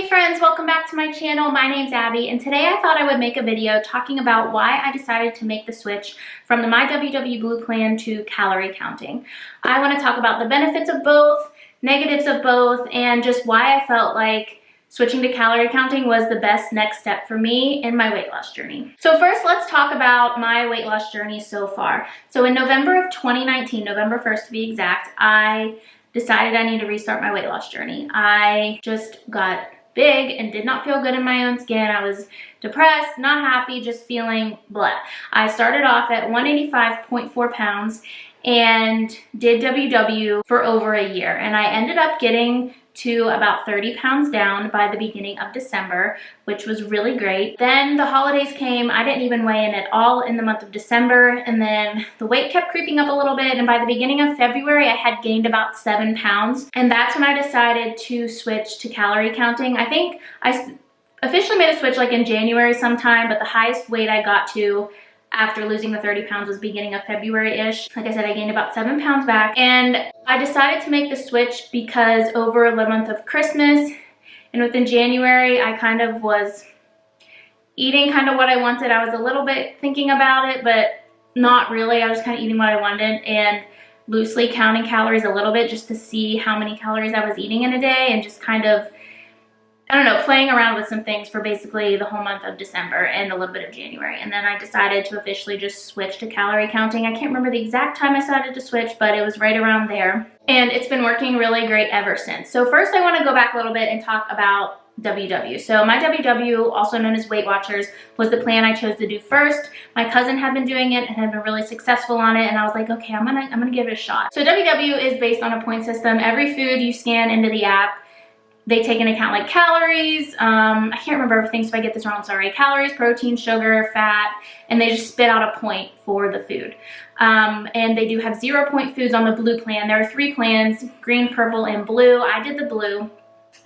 Hey friends, welcome back to my channel. My name's Abby, and today I thought I would make a video talking about why I decided to make the switch from the MyWW Blue plan to calorie counting. I want to talk about the benefits of both, negatives of both, and just why I felt like switching to calorie counting was the best next step for me in my weight loss journey. So first, let's talk about my weight loss journey so far. So in November of 2019, November 1st to be exact, I decided I need to restart my weight loss journey. I just got big and did not feel good in my own skin. I was depressed, not happy, just feeling blah. I started off at 185.4 pounds and did WW for over a year. And I ended up getting to about 30 pounds down by the beginning of December, which was really great. Then the holidays came. I didn't even weigh in at all in the month of December, and then the weight kept creeping up a little bit, and by the beginning of February I had gained about 7 pounds, and that's when I decided to switch to calorie counting. I think I officially made a switch like in January sometime, but the highest weight I got to after losing the 30 pounds was beginning of February-ish. Like I said, I gained about 7 pounds back, and I decided to make the switch because over the month of Christmas and within January, I kind of was eating kind of what I wanted. I was a little bit thinking about it, but not really. I was kind of eating what I wanted and loosely counting calories a little bit just to see how many calories I was eating in a day, and just kind of, I don't know, playing around with some things for basically the whole month of December and a little bit of January. And then I decided to officially just switch to calorie counting. I can't remember the exact time I decided to switch, but it was right around there. And it's been working really great ever since. So first I want to go back a little bit and talk about WW. So my WW, also known as Weight Watchers, was the plan I chose to do first. My cousin had been doing it and had been really successful on it, and I was like, okay, I'm gonna give it a shot. So WW is based on a point system. Every food you scan into the app, they take into account like calories, I can't remember everything, so if I get this wrong, sorry. Calories, protein, sugar, fat, and they just spit out a point for the food. And they do have 0 point foods on the blue plan. There are 3 plans, green, purple, and blue. I did the blue.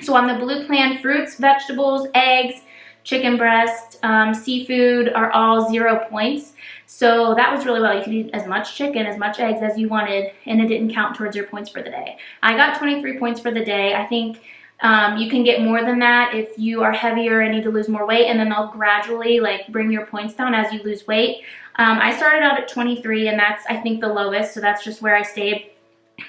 So on the blue plan, fruits, vegetables, eggs, chicken breast, seafood are all 0 points. So that was really well. You could eat as much chicken, as much eggs as you wanted, and it didn't count towards your points for the day. I got 23 points for the day. I think you can get more than that if you are heavier and need to lose more weight, and then they'll gradually like bring your points down as you lose weight. I started out at 23, and that's, I think, the lowest, so that's just where I stayed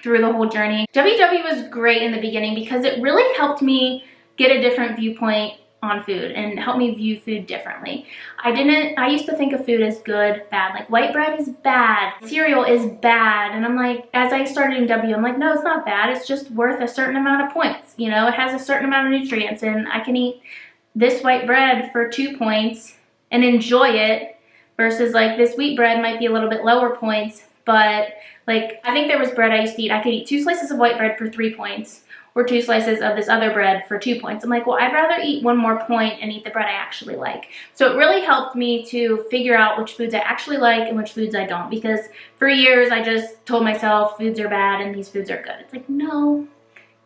through the whole journey. WW was great in the beginning because it really helped me get a different viewpoint on food and help me view food differently. I used to think of food as good, bad. Like white bread is bad, cereal is bad, and I'm like, as I started in W, I'm like, no, it's not bad. It's just worth a certain amount of points. You know, it has a certain amount of nutrients, and I can eat this white bread for 2 points and enjoy it, versus like this wheat bread might be a little bit lower points, but like I think there was bread I used to eat. I could eat 2 slices of white bread for 3 points, or 2 slices of this other bread for 2 points. I'm like, well, I'd rather eat 1 more point and eat the bread I actually like. So it really helped me to figure out which foods I actually like and which foods I don't, because for years I just told myself foods are bad and these foods are good. It's like, no,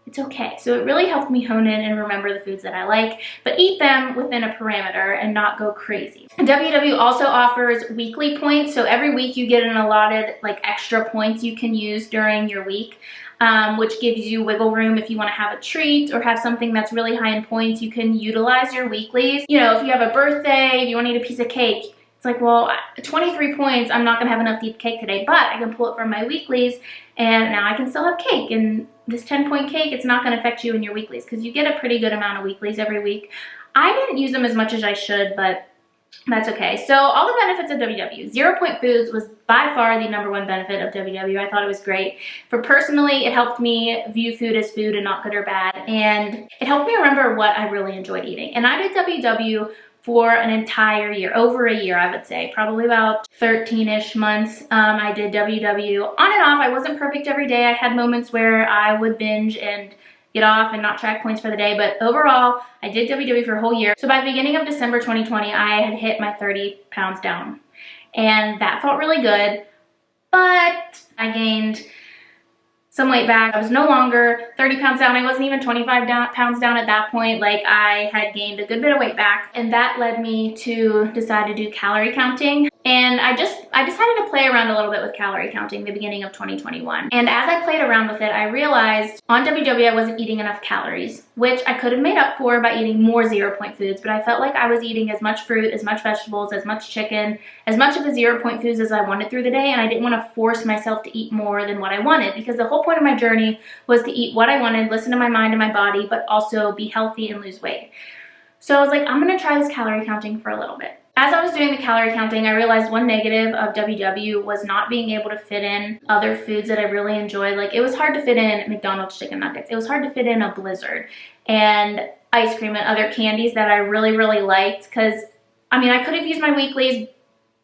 it's okay. So it really helped me hone in and remember the foods that I like, but eat them within a parameter and not go crazy. WW also offers weekly points. So every week you get an allotted like extra points you can use during your week. Which gives you wiggle room if you want to have a treat or have something that's really high in points. You can utilize your weeklies. You know, if you have a birthday, if you want to eat a piece of cake, it's like, well, 23 points, I'm not going to have enough to eat cake today, but I can pull it from my weeklies, and now I can still have cake. And this 10-point cake, it's not going to affect you in your weeklies because you get a pretty good amount of weeklies every week. I didn't use them as much as I should, but that's okay. So all the benefits of WW. 0 point foods was by far the #1 benefit of WW. I thought it was great. For personally, it helped me view food as food and not good or bad. And it helped me remember what I really enjoyed eating. And I did WW for an entire year, over a year, I would say, probably about 13-ish months. I did WW on and off. I wasn't perfect every day. I had moments where I would binge and get off and not track points for the day, but overall, I did WW for a whole year. So by the beginning of December 2020, I had hit my 30 pounds down, and that felt really good, but I gained some weight back. I was no longer 30 pounds down. I wasn't even 25 pounds down at that point. Like, I had gained a good bit of weight back, and that led me to decide to do calorie counting. And I decided to play around a little bit with calorie counting the beginning of 2021. And as I played around with it, I realized on WW I wasn't eating enough calories, which I could have made up for by eating more 0-point foods, but I felt like I was eating as much fruit, as much vegetables, as much chicken, as much of the 0-point foods as I wanted through the day, and I didn't want to force myself to eat more than what I wanted, because the whole point of my journey was to eat what I wanted, listen to my mind and my body, but also be healthy and lose weight. So I was like, I'm gonna try this calorie counting for a little bit. As I was doing the calorie counting, I realized one negative of WW was not being able to fit in other foods that I really enjoyed. Like, it was hard to fit in McDonald's chicken nuggets. It was hard to fit in a Blizzard and ice cream and other candies that I really, really liked, because, I mean, I could have used my weeklies,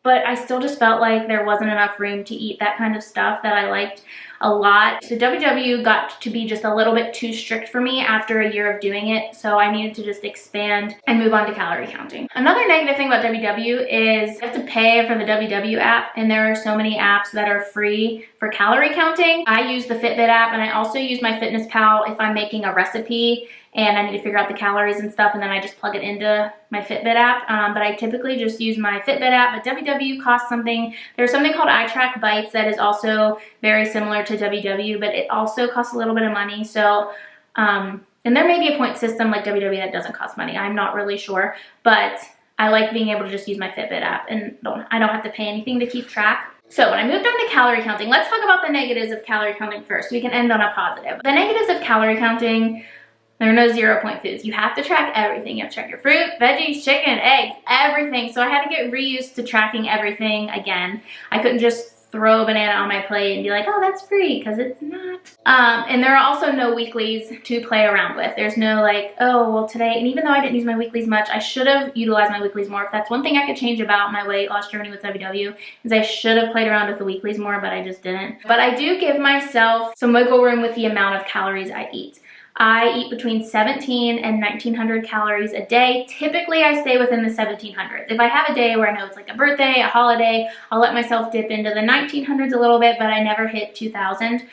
but I still just felt like there wasn't enough room to eat that kind of stuff that I liked a lot. So WW got to be just a little bit too strict for me after a year of doing it, so I needed to just expand and move on to calorie counting. Another negative thing about WW is you have to pay for the WW app, and there are so many apps that are free for calorie counting. I use the Fitbit app, and I also use my MyFitnessPal if I'm making a recipe and I need to figure out the calories and stuff, and then I just plug it into my Fitbit app. But I typically just use my Fitbit app, but WW costs something. There's something called iTrackBites that is also very similar to WW, but it also costs a little bit of money. So, and there may be a point system like WW that doesn't cost money. I'm not really sure, but I like being able to just use my Fitbit app, and I don't have to pay anything to keep track. So when I moved on to calorie counting, let's talk about the negatives of calorie counting first. We can end on a positive. The negatives of calorie counting: there are no 0-point foods. You have to track everything. You have to track your fruit, veggies, chicken, eggs, everything. So I had to get reused to tracking everything again. I couldn't just throw a banana on my plate and be like, oh, that's free, because it's not. And there are also no weeklies to play around with. There's no like, oh, well today, and even though I didn't use my weeklies much, I should have utilized my weeklies more. If that's one thing I could change about my weight loss journey with WW, is I should have played around with the weeklies more, but I just didn't. But I do give myself some wiggle room with the amount of calories I eat. I eat between 17 and 1900 calories a day. Typically, I stay within the 1700s. If I have a day where I know it's like a birthday, a holiday, I'll let myself dip into the 1900s a little bit, but I never hit 2000.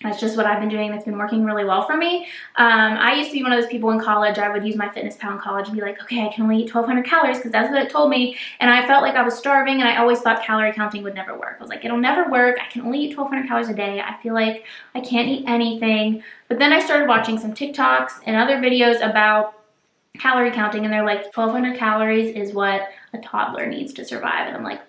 That's just what I've been doing. That's been working really well for me. I used to be one of those people in college. I would use my MyFitnessPal in college and be like, okay, I can only eat 1200 calories because that's what it told me. And I felt like I was starving, and I always thought calorie counting would never work. I was like, it'll never work. I can only eat 1200 calories a day. I feel like I can't eat anything. But then I started watching some TikToks and other videos about calorie counting, and they're like, 1200 calories is what a toddler needs to survive. And I'm like,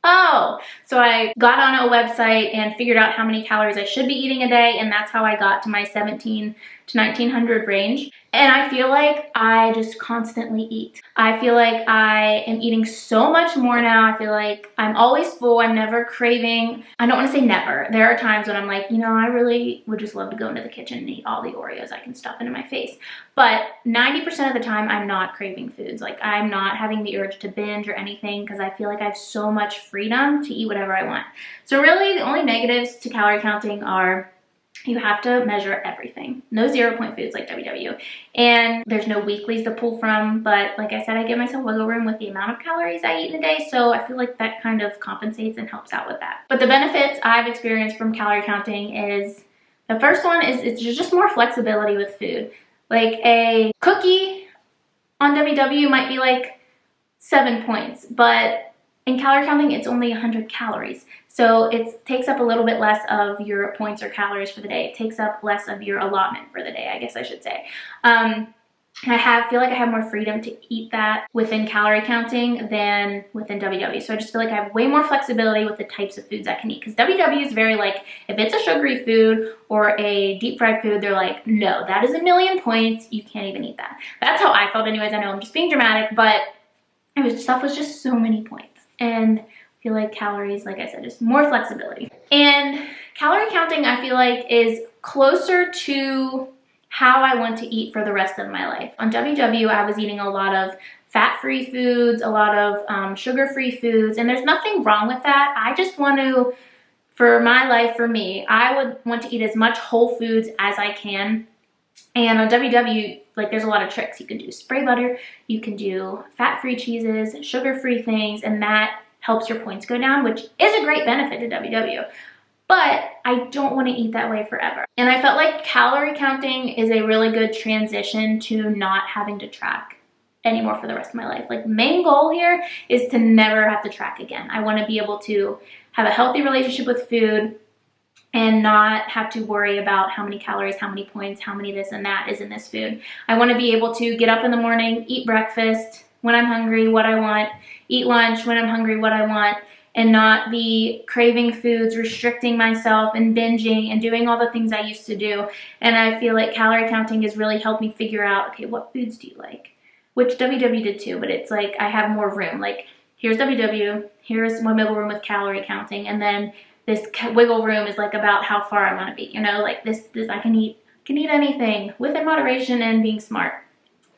oh, so I got on a website and figured out how many calories I should be eating a day, and that's how I got to my 17 to 1900 range. And I feel like I just constantly eat. I feel like I am eating so much more now. I feel like I'm always full. I'm never craving. I don't want to say never. There are times when I'm like, you know, I really would just love to go into the kitchen and eat all the Oreos I can stuff into my face. But 90% of the time, I'm not craving foods. Like, I'm not having the urge to binge or anything, because I feel like I have so much freedom to eat whatever I want. So really, the only negatives to calorie counting are you have to measure everything. No 0-point foods like WW. And there's no weeklies to pull from, but like I said, I give myself wiggle room with the amount of calories I eat in a day, so I feel like that kind of compensates and helps out with that. But the benefits I've experienced from calorie counting is, the first one is it's just more flexibility with food. Like, a cookie on WW might be like 7 points, but in calorie counting, it's only 100 calories. So it takes up a little bit less of your points or calories for the day. It takes up less of your allotment for the day, I guess I should say. I feel like I have more freedom to eat that within calorie counting than within WW. So I just feel like I have way more flexibility with the types of foods I can eat. Because WW is very like, if it's a sugary food or a deep fried food, they're like, no, that is 1,000,000 points. You can't even eat that. That's how I felt anyways. I know I'm just being dramatic, but stuff was just so many points. And I feel like calories, like I said, just more flexibility. And calorie counting, I feel like, is closer to how I want to eat for the rest of my life. On WW, I was eating a lot of fat-free foods, a lot of sugar-free foods, and there's nothing wrong with that. I just want to, for my life, for me, I would want to eat as much whole foods as I can. And on WW, like, there's a lot of tricks. You can do spray butter, you can do fat-free cheeses, sugar-free things, and that helps your points go down, which is a great benefit to WW. But I don't want to eat that way forever. And I felt like calorie counting is a really good transition to not having to track anymore for the rest of my life. Like, main goal here is to never have to track again. I want to be able to have a healthy relationship with food and not have to worry about how many calories, how many points, how many this and that is in this food. I want to be able to get up in the morning, eat breakfast when I'm hungry, what I want, eat lunch when I'm hungry, what I want, and not be craving foods, restricting myself and binging and doing all the things I used to do. And I feel like calorie counting has really helped me figure out, okay, what foods do you like? Which WW did too, but it's like I have more room. Like, here's WW, here's my wiggle room with calorie counting, and then this wiggle room is like about how far I want to be. You know, like this I can eat anything within moderation and being smart.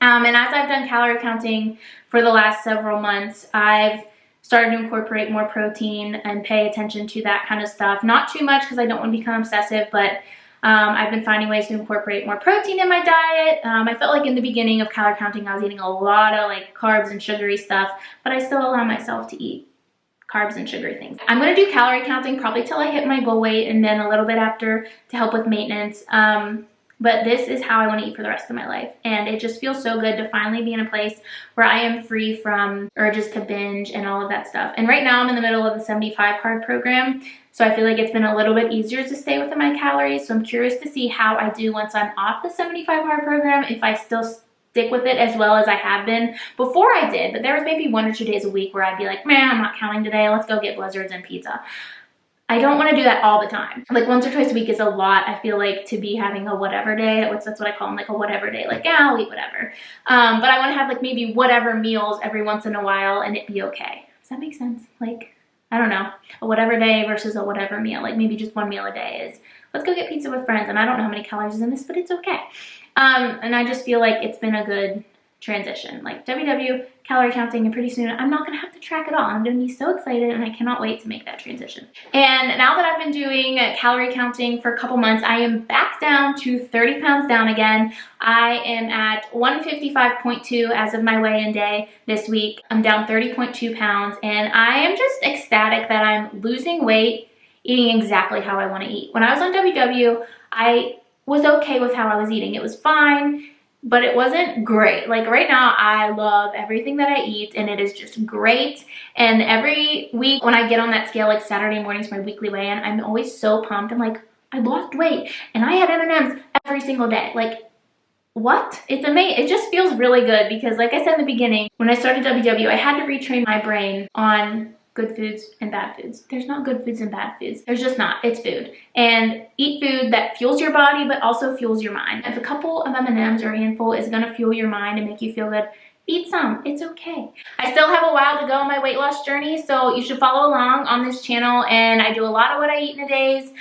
And as I've done calorie counting for the last several months, I've started to incorporate more protein and pay attention to that kind of stuff. Not too much because I don't want to become obsessive, but I've been finding ways to incorporate more protein in my diet. I felt like in the beginning of calorie counting, I was eating a lot of like carbs and sugary stuff, but I still allow myself to eat carbs and sugary things. I'm going to do calorie counting probably till I hit my goal weight and then a little bit after to help with maintenance. But this is how I want to eat for the rest of my life. And it just feels so good to finally be in a place where I am free from urges to binge and all of that stuff. And right now I'm in the middle of the 75 hard program. So I feel like it's been a little bit easier to stay within my calories. So I'm curious to see how I do once I'm off the 75 hard program, if I still stick with it as well as I have been before I did. But there was maybe 1 or 2 days a week where I'd be like, man, I'm not counting today. Let's go get blizzards and pizza. I don't want to do that all the time. Like, once or twice a week is a lot, I feel like, to be having a whatever day. That's what I call them, like a whatever day. Like, yeah, I'll eat whatever. But I want to have like maybe whatever meals every once in a while and it be okay. Does that make sense? Like, I don't know, a whatever day versus a whatever meal. Like, maybe just one meal a day is, let's go get pizza with friends. And I don't know how many calories is in this, but it's okay. And I just feel like it's been a good transition. Like, WW, calorie counting, and pretty soon I'm not going to have to track it all. I'm going to be so excited, and I cannot wait to make that transition. And now that I've been doing calorie counting for a couple months, I am back down to 30 pounds down again. I am at 155.2 as of my weigh-in day this week. I'm down 30.2 pounds, and I am just ecstatic that I'm losing weight, eating exactly how I want to eat. When I was on WW, I was okay with how I was eating. It was fine, but it wasn't great. Like, right now, I love everything that I eat, and it is just great. And every week when I get on that scale, like Saturday mornings, my weekly weigh-in, I'm always so pumped. I'm like, I lost weight, and I had M&Ms every single day. Like, what? It's amazing. It just feels really good because, like I said in the beginning, when I started WW, I had to retrain my brain on good foods and bad foods. There's not good foods and bad foods. There's just not. It's food. And eat food that fuels your body but also fuels your mind. If a couple of M&Ms or a handful is going to fuel your mind and make you feel good, eat some. It's okay. I still have a while to go on my weight loss journey, so you should follow along on this channel. And I do a lot of what I eat in a days,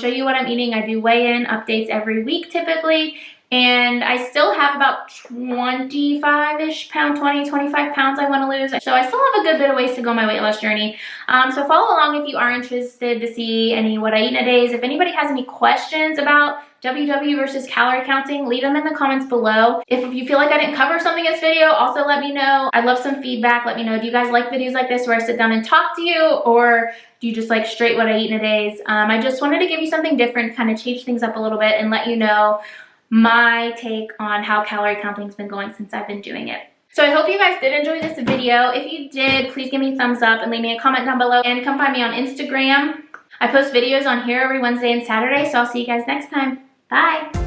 show you what I'm eating. I do weigh-in updates every week typically. And I still have about 25-ish pounds, 25 pounds I want to lose. So I still have a good bit of ways to go on my weight loss journey. So follow along if you are interested to see any what I eat in a days. If anybody has any questions about WW versus calorie counting, leave them in the comments below. If you feel like I didn't cover something in this video, also let me know. I'd love some feedback. Let me know, do you guys like videos like this where I sit down and talk to you, or do you just like straight what I eat in a days? I just wanted to give you something different, kind of change things up a little bit and let you know my take on how calorie counting has been going since I've been doing it. So I hope you guys did enjoy this video. If you did, please give me a thumbs up and leave me a comment down below, and come find me on Instagram. I post videos on here every Wednesday and Saturday, so I'll see you guys next time. Bye.